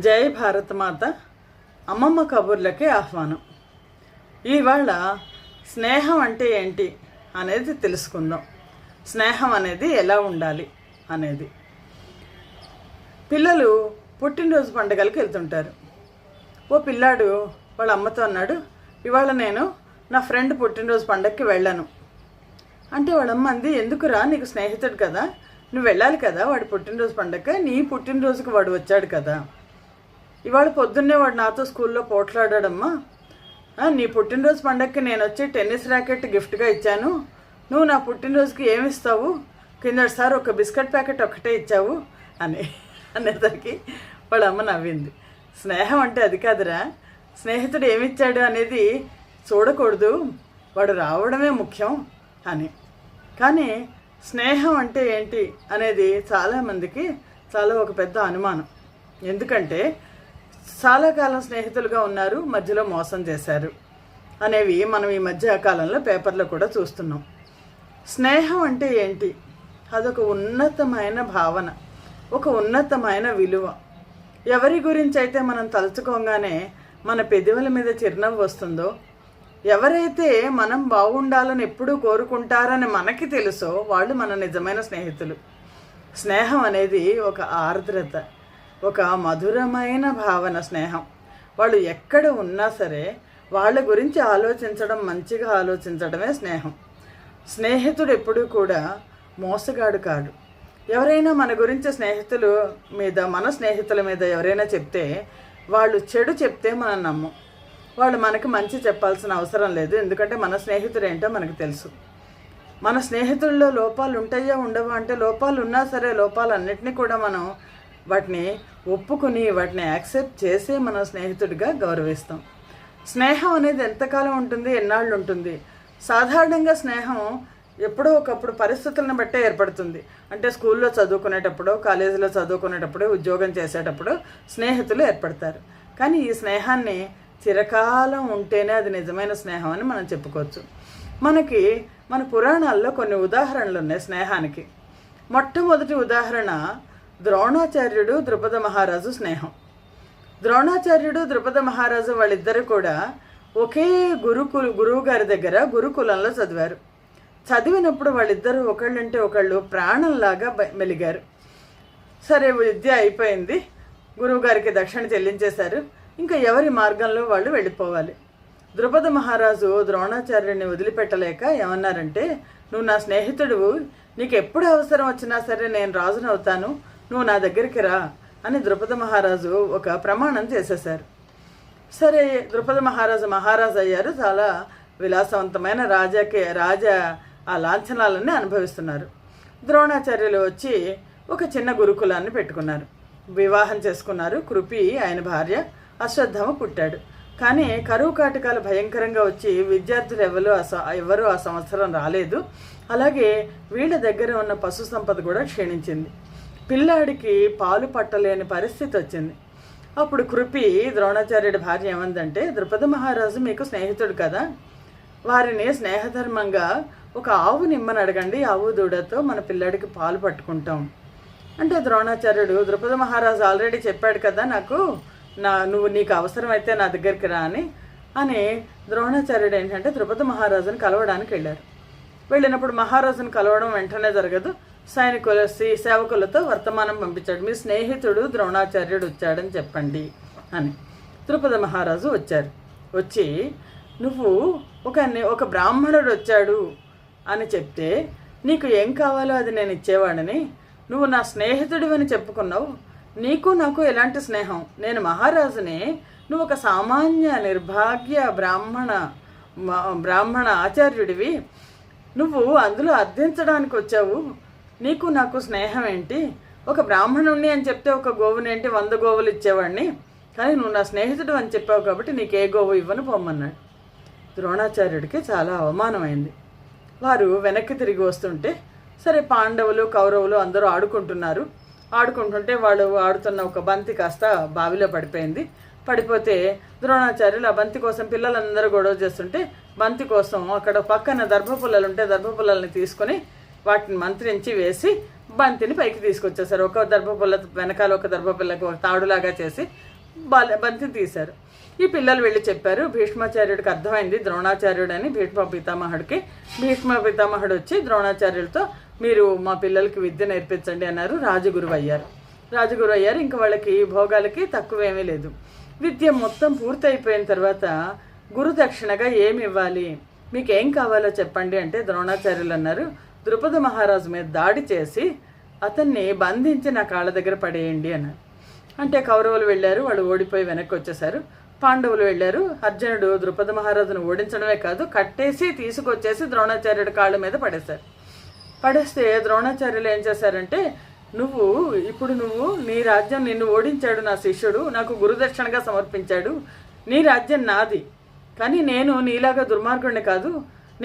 జై భారతమాత. అమ్మమ్మ కబుర్లకి ఆహ్వానం. ఇవాళ స్నేహం అంటే ఏంటి అనేది తెలుసుకుందాం. స్నేహం అనేది ఎలా ఉండాలి అనేది. పిల్లలు పుట్టినరోజు పండుగలకు వెళ్తుంటారు. ఓ పిల్లాడు వాళ్ళ అమ్మతో అన్నాడు, ఇవాళ నేను నా ఫ్రెండ్ పుట్టినరోజు పండగకి వెళ్ళాను అంటే వాళ్ళమ్మ అంది, ఎందుకురా, నీకు స్నేహితుడు కదా, నువ్వు వెళ్ళాలి కదా వాడి పుట్టినరోజు పండగ, నీ పుట్టినరోజుకి వాడు వచ్చాడు కదా, ఇవాళ పొద్దున్నే వాడు నాతో స్కూల్లో పోట్లాడాడమ్మా, నీ పుట్టినరోజు పండగకి నేను వచ్చి టెన్నిస్ ర్యాకెట్ గిఫ్ట్గా ఇచ్చాను, నువ్వు నా పుట్టినరోజుకి ఏమిస్తావు, కిందటిసారి ఒక బిస్కెట్ ప్యాకెట్ ఒక్కటే ఇచ్చావు అనేసరికి వాళ్ళ అమ్మ నవ్వింది. స్నేహం అంటే అది కాదురా, స్నేహితుడు ఏమిచ్చాడు అనేది చూడకూడదు, వాడు రావడమే ముఖ్యం అని. కానీ స్నేహం అంటే ఏంటి అనేది చాలామందికి చాలా ఒక పెద్ద అనుమానం. ఎందుకంటే చాలా కాలం స్నేహితులుగా ఉన్నారు, మధ్యలో మోసం చేశారు అనేవి మనం ఈ మధ్య కాలంలో పేపర్లో కూడా చూస్తున్నాం. స్నేహం అంటే ఏంటి? అదొక ఉన్నతమైన భావన, ఒక ఉన్నతమైన విలువ. ఎవరి గురించి అయితే మనం తలుచుకోగానే మన పెదవుల మీద చిరునవ్వు వస్తుందో, ఎవరైతే మనం బాగుండాలని ఎప్పుడూ కోరుకుంటారని మనకి తెలుసో వాళ్ళు మన నిజమైన స్నేహితులు. స్నేహం అనేది ఒక ఆర్ద్రత, ఒక మధురమైన భావన. స్నేహం వాళ్ళు ఎక్కడ ఉన్నా సరే వాళ్ళ గురించి ఆలోచించడం, మంచిగా ఆలోచించడమే స్నేహం. స్నేహితుడు ఎప్పుడూ కూడా మోసగాడు కాడు. ఎవరైనా మన గురించి మన స్నేహితుల మీద ఎవరైనా చెప్తే, వాళ్ళు చెడు చెప్తే మనం నమ్మం. వాళ్ళు మనకి మంచి చెప్పాల్సిన అవసరం లేదు, ఎందుకంటే మన స్నేహితుడు ఏంటో మనకు తెలుసు. మన స్నేహితుల్లో లోపాలు ఉంటాయా ఉండవా అంటే, లోపాలు ఉన్నా సరే లోపాలన్నిటినీ కూడా మనం వాటిని ఒప్పుకుని వాటిని యాక్సెప్ట్ చేసి మన స్నేహితుడిగా గౌరవిస్తాం. స్నేహం అనేది ఎంతకాలం ఉంటుంది, ఎన్నాళ్ళు ఉంటుంది? సాధారణంగా స్నేహం ఎప్పుడో ఒకప్పుడు పరిస్థితులను బట్టే ఏర్పడుతుంది. అంటే స్కూల్లో చదువుకునేటప్పుడు, కాలేజీలో చదువుకునేటప్పుడు, ఉద్యోగం చేసేటప్పుడు స్నేహితులు ఏర్పడతారు. కానీ ఈ స్నేహాన్ని చిరకాలం ఉంటేనే అది నిజమైన స్నేహం అని మనం చెప్పుకోవచ్చు. మన పురాణాల్లో కొన్ని ఉదాహరణలు ఉన్నాయి స్నేహానికి. మొట్టమొదటి ఉదాహరణ ద్రోణాచార్యుడు ద్రుపద మహారాజు స్నేహం. ద్రోణాచార్యుడు ద్రుపద మహారాజు వాళ్ళిద్దరు కూడా ఒకే గురువు గారి దగ్గర గురుకులంలో చదివారు. చదివినప్పుడు వాళ్ళిద్దరూ ఒకళ్ళంటే ఒకళ్ళు ప్రాణంలాగా మెలిగారు. సరే, విద్య అయిపోయింది, గురువుగారికి దక్షిణ చెల్లించేశారు, ఇంకా ఎవరి మార్గంలో వాళ్ళు వెళ్ళిపోవాలి. ద్రుపద మహారాజు ద్రోణాచార్యుడిని వదిలిపెట్టలేక ఏమన్నారంటే, నువ్వు నా స్నేహితుడు, నీకు ఎప్పుడు అవసరం వచ్చినా సరే నేను రాజునవుతాను, నువ్వు నా దగ్గరికి రా అని ద్రుపద మహారాజు ఒక ప్రమాణం చేసేశారు. సరే, ద్రుపద మహారాజు అయ్యారు. చాలా విలాసవంతమైన రాజ ఆ లాంఛనాలన్నీ అనుభవిస్తున్నారు. ద్రోణాచార్యులు వచ్చి ఒక చిన్న గురుకులాన్ని పెట్టుకున్నారు, వివాహం చేసుకున్నారు. కృపి ఆయన భార్య, అశ్వత్థామ పుట్టాడు. కానీ కరువు కాటకాలు భయంకరంగా వచ్చి విద్యార్థులు ఎవరు ఆ సంవత్సరం రాలేదు. అలాగే వీళ్ళ దగ్గర ఉన్న పశు సంపద కూడా క్షీణించింది. పిల్లాడికి పాలు పట్టలేని పరిస్థితి వచ్చింది. అప్పుడు కృపి ద్రోణాచార్యుడి భార్య ఏమందంటే, ద్రుపద మహారాజు మీకు స్నేహితుడు కదా, వారిని స్నేహధర్మంగా ఒక ఆవు నిమ్మని అడగండి, ఆవు దూడతో మన పిల్లాడికి పాలు పట్టుకుంటాం అంటే, ద్రోణాచార్యుడు ద్రుపద మహారాజు ఆల్రెడీ చెప్పాడు కదా నీకు అవసరమైతే నా దగ్గరికి రా అని ద్రోణాచార్యుడు ఏంటంటే ద్రుపద మహారాజుని కలవడానికి వెళ్ళారు. వెళ్ళినప్పుడు మహారాజుని కలవడం వెంటనే జరగదు. సేవకులతో వర్తమానం పంపించాడు, మీ స్నేహితుడు ద్రోణాచార్యుడు వచ్చాడని చెప్పండి అని. ద్రుపద మహారాజు వచ్చారు. వచ్చి, నువ్వు ఒక బ్రాహ్మణుడు వచ్చాడు అని చెప్తే నీకు ఏం కావాలో అది నేను ఇచ్చేవాడని, నువ్వు నా స్నేహితుడివని చెప్పుకున్నావు, నీకు నాకు ఎలాంటి స్నేహం? నేను మహారాజుని, నువ్వు ఒక సామాన్య నిర్భాగ్య బ్రాహ్మణ ఆచార్యుడివి, నువ్వు అందులో అర్థించడానికి వచ్చావు, నీకు నాకు స్నేహం ఏంటి? ఒక బ్రాహ్మణుణ్ణి అని చెప్తే ఒక గోవుని ఏంటి 100 గోవులు ఇచ్చేవాడిని, కానీ నువ్వు నా స్నేహితుడు అని చెప్పావు కాబట్టి నీకు ఏ గోవు ఇవ్వను పొమ్మన్నాడు. ద్రోణాచార్యుడికి చాలా అవమానమైంది. వారు వెనక్కి తిరిగి వస్తుంటే, సరే పాండవులు కౌరవులు అందరూ ఆడుకుంటుంటే వాళ్ళు ఆడుతున్న ఒక బంతి కాస్త బావిలో పడిపోతే ద్రోణాచార్యులు ఆ బంతి కోసం పిల్లలందరూ గొడవ చేస్తుంటే, బంతి కోసం అక్కడ పక్కన దర్భపుల్లలు ఉంటే దర్భపుల్లల్ని తీసుకొని వాటిని మంత్రించి వేసి బంతిని పైకి తీసుకొచ్చేసారు. ఒక దర్భపుల్ల వెనకాల ఒక దర్భపుల్లకు ఒక తాడులాగా చేసి బంతిని తీశారు. ఈ పిల్లలు వెళ్ళి చెప్పారు. భీష్మాచార్యుడికి అర్థమైంది ద్రోణాచార్యుడు అని భీష్మ పితామహుడికి. భీష్మ పితామహుడు వచ్చి ద్రోణాచార్యులతో మీరు మా పిల్లలకి విద్య నేర్పించండి అన్నారు. రాజగురువు అయ్యారు. ఇంకా వాళ్ళకి భోగాలకి తక్కువేమీ లేదు. విద్య మొత్తం పూర్తయిపోయిన తర్వాత గురుదక్షిణగా ఏమి ఇవ్వాలి, మీకు ఏం కావాలో చెప్పండి అంటే ద్రోణాచార్యులు అన్నారు, ద్రుపద మహారాజు మీద దాడి చేసి అతన్ని బంధించి నా కాళ్ళ దగ్గర పడేయండి అన్నారు. అంటే కౌరవులు వెళ్ళారు, వాళ్ళు ఓడిపోయి వెనక్కి వచ్చేసారు. పాండవులు వెళ్ళారు. అర్జునుడు ద్రుపద మహారాజును ఓడించడమే కాదు కట్టేసి తీసుకొచ్చేసి ద్రోణాచార్యుడి కాళ్ళ మీద పడేస్తే ద్రోణాచార్యులు ఏం చేశారంటే, ఇప్పుడు నువ్వు నీ రాజ్యం నిన్ను ఓడించాడు నా శిష్యుడు, నాకు గురుదక్షిణగా సమర్పించాడు, నీ రాజ్యం నాది, కానీ నేను నీలాగా దుర్మార్గుడిని కాదు,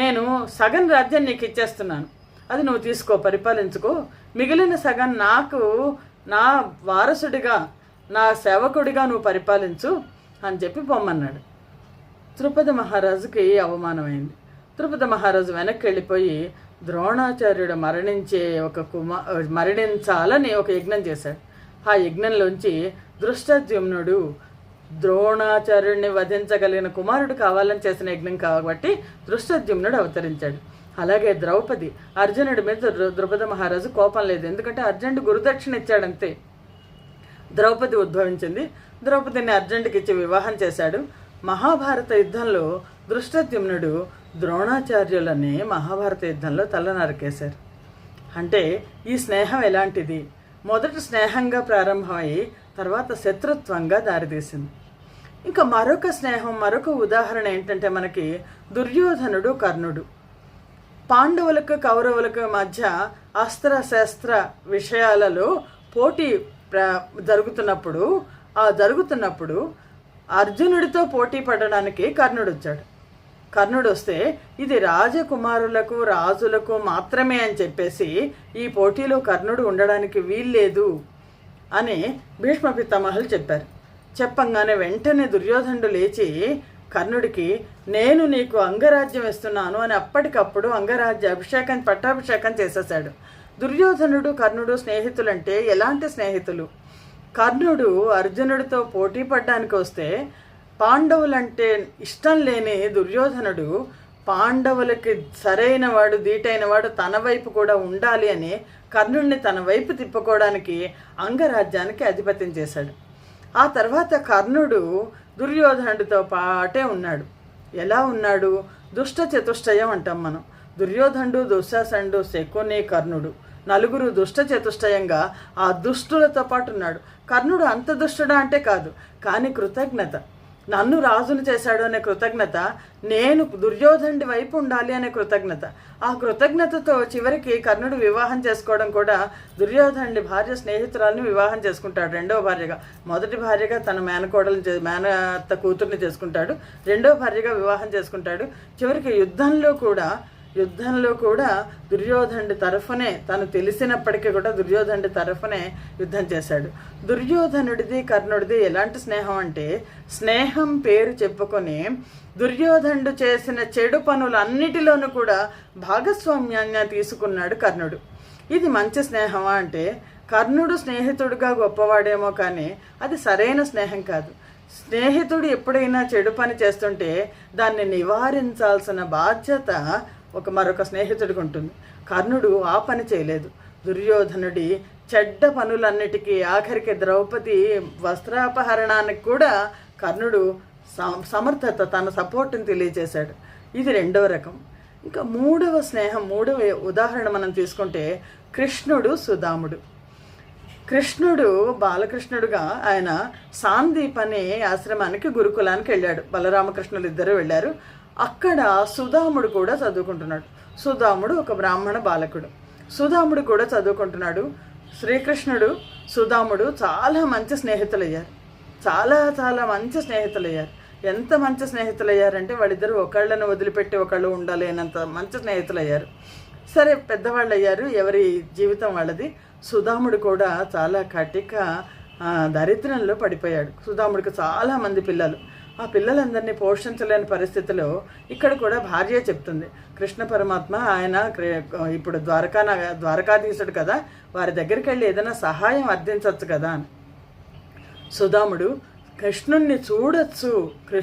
నేను సగం రాజ్యం నీకు ఇచ్చేస్తున్నాను, అది నువ్వు తీసుకో, పరిపాలించుకో, మిగిలిన సగం నాకు నా వారసుడిగా నా సేవకుడిగా నువ్వు పరిపాలించు అని చెప్పి పొమ్మన్నాడు. ద్రుపద మహారాజుకి అవమానమైంది. ద్రుపద మహారాజు వెనక్కి వెళ్ళిపోయి ద్రోణాచార్యుడు మరణించాలని ఒక యజ్ఞం చేశాడు. ఆ యజ్ఞంలోంచి దృష్టద్యుమ్నుడు ద్రోణాచార్యుడిని వధించగలిగిన కుమారుడు కావాలని చేసిన యజ్ఞం కాబట్టి దృష్టద్యుమ్నుడు అవతరించాడు. అలాగే ద్రౌపది అర్జునుడి మీద ద్రుపద మహారాజు కోపం లేదు, ఎందుకంటే అర్జునుడు గురుదక్షిణ ఇచ్చాడంతే. ద్రౌపది ఉద్భవించింది. ద్రౌపదిని అర్జునుడికి ఇచ్చి వివాహం చేశాడు. మహాభారత యుద్ధంలో దృష్టద్యుమ్నుడు ద్రోణాచార్యులని మహాభారత యుద్ధంలో తల నరికేశారు. అంటే ఈ స్నేహం ఎలాంటిది? మొదట స్నేహంగా ప్రారంభమై తర్వాత శత్రుత్వంగా దారితీసింది. ఇంకా మరొక స్నేహం, మరొక ఉదాహరణ ఏంటంటే మనకి దుర్యోధనుడు కర్ణుడు. పాండవులకు కౌరవులకు మధ్య అస్త్రశస్త్ర విషయాలలో పోటీ జరుగుతున్నప్పుడు అర్జునుడితో పోటీ పడడానికి కర్ణుడు వచ్చాడు. కర్ణుడు వస్తే ఇది రాజకుమారులకు రాజులకు మాత్రమే అని చెప్పేసి ఈ పోటీలో కర్ణుడు ఉండడానికి వీల్లేదు అని భీష్మ పితామహులు చెప్పారు. చెప్పంగానే వెంటనే దుర్యోధనుడు లేచి కర్ణుడికి నేను నీకు అంగరాజ్యం ఇస్తున్నాను అని అప్పటికప్పుడు అంగరాజ్య పట్టాభిషేకం చేసేశాడు. దుర్యోధనుడు కర్ణుడు స్నేహితులంటే ఎలాంటి స్నేహితులు? కర్ణుడు అర్జునుడితో పోటీ పడ్డానికి వస్తే పాండవులంటే ఇష్టం లేని దుర్యోధనుడు పాండవులకి సరైన వాడు దీటైన వాడు తన వైపు కూడా ఉండాలి అని కర్ణుడిని తన వైపు తిప్పుకోవడానికి అంగరాజ్యానికి అధిపత్యం చేశాడు. ఆ తర్వాత కర్ణుడు దుర్యోధనుడితో పాటే ఉన్నాడు. ఎలా ఉన్నాడు? దుష్ట చతుష్టయం అంటాం మనం. దుర్యోధనుడు, దుశ్శాసనుడు, శకుని, కర్ణుడు నలుగురు దుష్ట చతుష్టయంగా ఆ దుష్టులతో పాటు ఉన్నాడు. కర్ణుడు అంత దుష్టుడా అంటే కాదు, కానీ కృతజ్ఞత, నన్ను రాజును చేశాడు అనే కృతజ్ఞత, నేను దుర్యోధనుడి వైపు ఉండాలి అనే కృతజ్ఞత. ఆ కృతజ్ఞతతో చివరికి కర్ణుడు వివాహం చేసుకోవడం కూడా దుర్యోధనుడి భార్య స్నేహితురాలని వివాహం చేసుకుంటాడు రెండవ భార్యగా. మొదటి భార్యగా తన మేనత్త కూతుర్ని చేసుకుంటాడు, రెండవ భార్యగా వివాహం చేసుకుంటాడు. చివరికి యుద్ధంలో కూడా దుర్యోధనుడి తరఫునే, తను తెలిసినప్పటికీ కూడా దుర్యోధనుడి తరఫునే యుద్ధం చేశాడు. దుర్యోధనుడిది కర్ణుడిది ఎలాంటి స్నేహం అంటే, స్నేహం పేరు చెప్పుకొని దుర్యోధనుడు చేసిన చెడు పనులన్నిటిలోనూ కూడా భాగస్వామ్యాన్ని తీసుకున్నాడు కర్ణుడు. ఇది మంచి స్నేహమా అంటే, కర్ణుడు స్నేహితుడిగా గొప్పవాడేమో కానీ అది సరైన స్నేహం కాదు. స్నేహితుడు ఎప్పుడైనా చెడు పని చేస్తుంటే దాన్ని నివారించాల్సిన బాధ్యత మరొక స్నేహితుడికి ఉంటుంది. కర్ణుడు ఆ పని చేయలేదు. దుర్యోధనుడి చెడ్డ పనులన్నిటికీ, ఆఖరికి ద్రౌపది వస్త్రాపహరణానికి కూడా కర్ణుడు సమర్థత, తన సపోర్ట్ని తెలియజేశాడు. ఇది రెండవ రకం. ఇంకా మూడవ ఉదాహరణ మనం తీసుకుంటే కృష్ణుడు, సుదాముడు. కృష్ణుడు బాలకృష్ణుడుగా ఆయన సాందీప్ అనే ఆశ్రమానికి గురుకులానికి వెళ్ళాడు. బలరామకృష్ణులు ఇద్దరు వెళ్ళారు. అక్కడ సుదాముడు కూడా చదువుకుంటున్నాడు. సుదాముడు ఒక బ్రాహ్మణ బాలకుడు. సుదాముడు కూడా చదువుకుంటున్నాడు. శ్రీకృష్ణుడు, సుదాముడు చాలా మంచి స్నేహితులయ్యారు. చాలా మంచి స్నేహితులయ్యారు. ఎంత మంచి స్నేహితులయ్యారంటే వాళ్ళిద్దరూ ఒకళ్ళని వదిలిపెట్టి ఒకళ్ళు ఉండలేనంత మంచి స్నేహితులయ్యారు. సరే, పెద్దవాళ్ళు అయ్యారు, ఎవరి జీవితం వాళ్ళది. సుదాముడు కూడా చాలా కటిక దరిద్రంలో పడిపోయాడు. సుదాముడికి చాలామంది పిల్లలు. ఆ పిల్లలందరినీ పోషించలేని పరిస్థితిలో ఇక్కడ కూడా భార్య చెప్తుంది, కృష్ణ పరమాత్మ ఆయన ఇప్పుడు ద్వారకాధీశుడు కదా, వారి దగ్గరికి వెళ్ళి ఏదైనా సహాయం అర్థించవచ్చు కదా అని. సుధాముడు కృష్ణుణ్ణి చూడొచ్చు.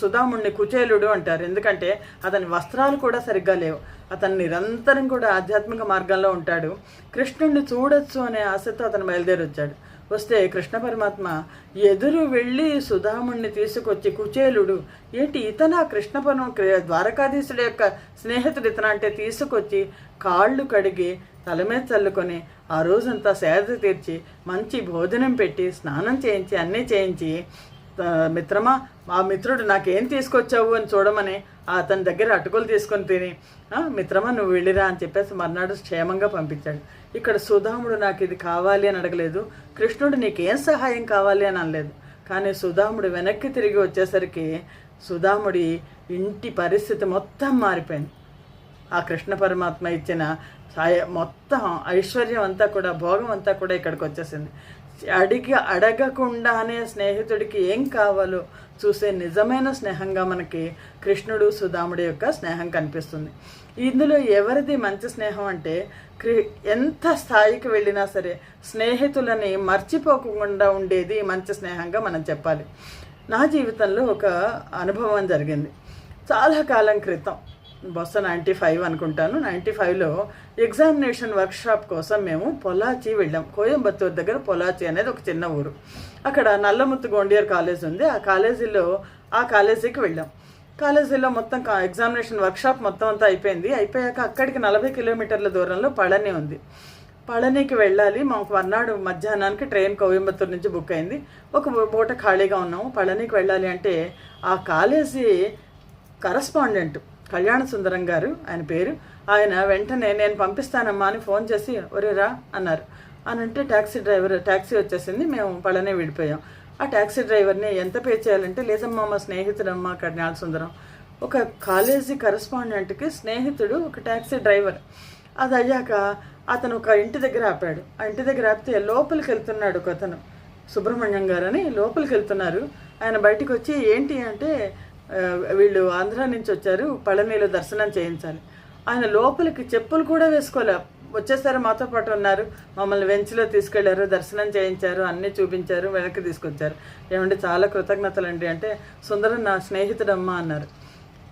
సుధాముడిని కుచేలుడు అంటారు, ఎందుకంటే అతని వస్త్రాలు కూడా సరిగ్గా లేవు. అతను నిరంతరం కూడా ఆధ్యాత్మిక మార్గంలో ఉంటాడు. కృష్ణుణ్ణి చూడొచ్చు అనే ఆశతో అతను బయలుదేరి వచ్చాడు. వస్తే కృష్ణ పరమాత్మ ఎదురు వెళ్ళి సుధాముణ్ణి తీసుకొచ్చి, కుచేలుడు ఏంటి ఇతన కృష్ణ ద్వారకాధీశుడి యొక్క స్నేహితుడు ఇతన అంటే తీసుకొచ్చి కాళ్ళు కడిగి తల మీద చల్లుకొని ఆ రోజంతా సేద తీర్చి మంచి భోజనం పెట్టి స్నానం చేయించి అన్నీ చేయించి, మిత్రమా ఆ మిత్రుడు నాకేం తీసుకొచ్చావు అని చూడమని అతని దగ్గర అటుకులు తీసుకొని తిని, మిత్రమా నువ్వు వెళ్ళిరా అని చెప్పేసి మర్నాడు క్షేమంగా పంపించాడు. ఇక్కడ సుధాముడు నాకు ఇది కావాలి అని అడగలేదు, కృష్ణుడు నీకేం సహాయం కావాలి అని అనలేదు. కానీ సుధాముడు వెనక్కి తిరిగి వచ్చేసరికి సుధాముడి ఇంటి పరిస్థితి మొత్తం మారిపోయింది. ఆ కృష్ణ పరమాత్మ ఇచ్చిన మొత్తం ఐశ్వర్యం అంతా కూడా, భోగం అంతా కూడా ఇక్కడికి వచ్చేసింది. అడగకుండానే స్నేహితుడికి ఏం కావాలో చూసే నిజమైన స్నేహంగా మనకి కృష్ణుడు సుధాముడి యొక్క స్నేహం కనిపిస్తుంది. ఇందులో ఎవరిది మంచి స్నేహం అంటే, ఎంత స్థాయికి వెళ్ళినా సరే స్నేహితులని మర్చిపోకుండా ఉండేది మంచి స్నేహంగా మనం చెప్పాలి. నా జీవితంలో ఒక అనుభవం జరిగింది చాలా కాలం క్రితం, బహుశా 95 అనుకుంటాను. 95లో ఎగ్జామినేషన్ వర్క్షాప్ కోసం మేము పొలాచి వెళ్ళాం. కోయంబత్తూరు దగ్గర పొలాచి అనేది ఒక చిన్న ఊరు. అక్కడ నల్లముత్తు గోండియర్ కాలేజ్ ఉంది. ఆ కాలేజీకి వెళ్ళాం. కాలేజీలో మొత్తం ఎగ్జామినేషన్ వర్క్షాప్ మొత్తం అంతా అయిపోయాక అక్కడికి 40 కిలోమీటర్ల దూరంలో పళని ఉంది. పళనికి వెళ్ళాలి. మాకు మర్నాడు మధ్యాహ్నానికి ట్రైన్ కోయంబత్తూరు నుంచి బుక్ అయింది. ఒక పూట ఖాళీగా ఉన్నాము. పళనికి వెళ్ళాలి అంటే ఆ కాలేజీ కరస్పాండెంట్ కళ్యాణ సుందరం గారు ఆయన పేరు. ఆయన వెంటనే నేను పంపిస్తానమ్మా అని ఫోన్ చేసి ఒరేరా అన్నారు. అని అంటే ట్యాక్సీ వచ్చేసింది. మేము పళని విడిపోయాం. ఆ ట్యాక్సీ డ్రైవర్ని ఎంత పే చేయాలంటే, లేదమ్మా మా స్నేహితుడమ్మా కళ్యాణ సుందరం, ఒక కాలేజీ కరస్పాండెంట్కి స్నేహితుడు ఒక ట్యాక్సీ డ్రైవర్. అది అయ్యాక అతను ఒక ఇంటి దగ్గర ఆపాడు. ఆ ఇంటి దగ్గర ఆపితే లోపలికి వెళ్తున్నాడు ఒక అతను, సుబ్రహ్మణ్యం గారు అని. లోపలికి వెళ్తున్నారు. ఆయన బయటికి వచ్చి ఏంటి అంటే, వీళ్ళు ఆంధ్ర నుంచి వచ్చారు, పళనిలో దర్శనం చేయించాలి. ఆయన లోపలికి చెప్పులు కూడా వేసుకోలే, వచ్చేసారు, మాతో పాటు ఉన్నారు, మమ్మల్ని వెంచ్లో తీసుకెళ్లారు, దర్శనం చేయించారు, అన్నీ చూపించారు, వెనక్కి తీసుకొచ్చారు. ఏమంటే చాలా కృతజ్ఞతలండి అంటే, సుందరం నా స్నేహితుడమ్మా అన్నారు.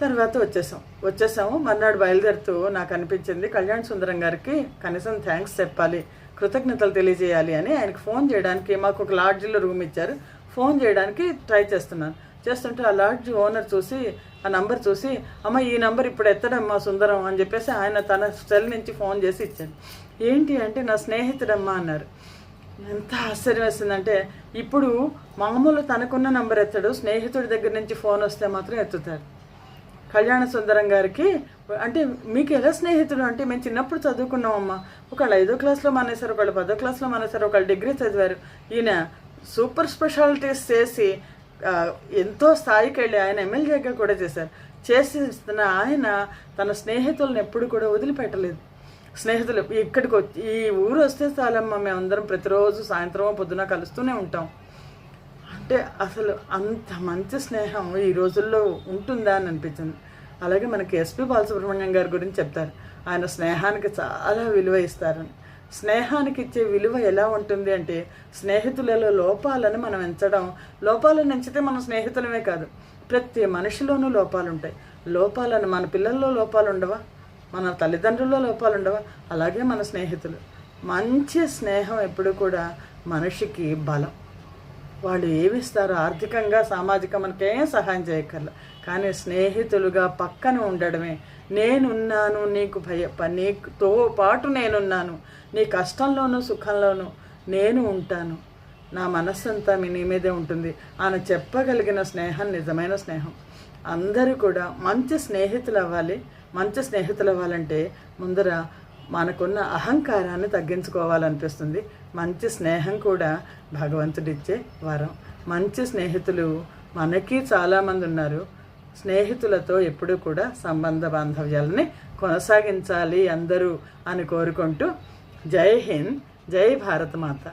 తర్వాత వచ్చేసాము. మర్నాడు బయలుదేరుతూ నాకు అనిపించింది కళ్యాణ్ సుందరం గారికి కనీసం థ్యాంక్స్ చెప్పాలి, కృతజ్ఞతలు తెలియజేయాలి అని. ఆయనకు ఫోన్ చేయడానికి, మాకు ఒక లాడ్జిలో రూమ్ ఇచ్చారు, ఫోన్ చేయడానికి ట్రై చేస్తుంటే ఆ లాడ్జ్ ఓనర్ చూసి ఆ నంబర్ చూసి, అమ్మ ఈ నంబర్ ఇప్పుడు ఎత్తడమ్మా సుందరం అని చెప్పేసి ఆయన తన సెల్ నుంచి ఫోన్ చేసి ఇచ్చాడు. ఏంటి అంటే నా స్నేహితుడమ్మా అన్నారు. ఎంత ఆశ్చర్యం వేసిందంటే, ఇప్పుడు మామూలు తనకున్న నంబర్ ఎత్తాడు, స్నేహితుడి దగ్గర నుంచి ఫోన్ వస్తే మాత్రం ఎత్తుతాడు. కళ్యాణ సుందరం గారికి అంటే మీకు ఎలా స్నేహితుడు అంటే, మేము చిన్నప్పుడు చదువుకున్నామమ్మా, ఒకళ్ళు 5వ క్లాస్లో మానేశారు, ఒకళ్ళు 10వ క్లాస్లో మానేశారు, ఒకళ్ళు డిగ్రీ చదివారు. ఈయన సూపర్ స్పెషాలిటీస్ చేసి ఎంతో స్థాయికి వెళ్ళి ఆయన ఎమ్మెల్యేగా కూడా చేసిన ఆయన తన స్నేహితులను ఎప్పుడు కూడా వదిలిపెట్టలేదు. స్నేహితులు ఇక్కడికి వచ్చి ఈ ఊరు వస్తే చాలమ్మా మేమందరం ప్రతిరోజు సాయంత్రం పొద్దున కలుస్తూనే ఉంటాం అంటే, అసలు అంత మంచి స్నేహం ఈ రోజుల్లో ఉంటుందా అని అనిపించింది. అలాగే మనకి ఎస్పి బాలసుబ్రహ్మణ్యం గారి గురించి చెప్తారు, ఆయన స్నేహానికి చాలా విలువ ఇస్తారని. స్నేహానికి ఇచ్చే విలువ ఎలా ఉంటుంది అంటే, స్నేహితులలో లోపాలను మనం ఎంచడం, లోపాలను ఎంచితే మన స్నేహితులమే కాదు, ప్రతి మనిషిలోనూ లోపాలు ఉంటాయి. లోపాలను మన పిల్లల్లో లోపాలు ఉండవా, మన తల్లిదండ్రుల్లో లోపాలు ఉండవా, అలాగే మన స్నేహితులు. మంచి స్నేహం ఎప్పుడు కూడా మనిషికి బలం. వాళ్ళు ఏమిస్తారు ఆర్థికంగా, సామాజికంగా మనకేం సహాయం చేయక్కర్ల, కానీ స్నేహితులుగా పక్కన ఉండడమే. నేనున్నాను, నీకుతో పాటు నేనున్నాను, నీ కష్టంలోనూ సుఖంలోనూ నేను ఉంటాను, నా మనస్సంతా నీ మీదే ఉంటుంది అని చెప్పగలిగిన స్నేహం నిజమైన స్నేహం. అందరూ కూడా మంచి స్నేహితులు అవ్వాలి. మంచి స్నేహితులు అవ్వాలంటే ముందర మనకున్న అహంకారాన్ని తగ్గించుకోవాలనిపిస్తుంది. మంచి స్నేహం కూడా భగవంతుడిచ్చే వరం. మంచి స్నేహితులు మనకి చాలామంది ఉన్నారు. స్నేహితులతో ఎప్పుడూ కూడా సంబంధ బాంధవ్యాలని కొనసాగించాలి అందరూ అని కోరుకుంటూ, జై హింద్, జై భారత మాత.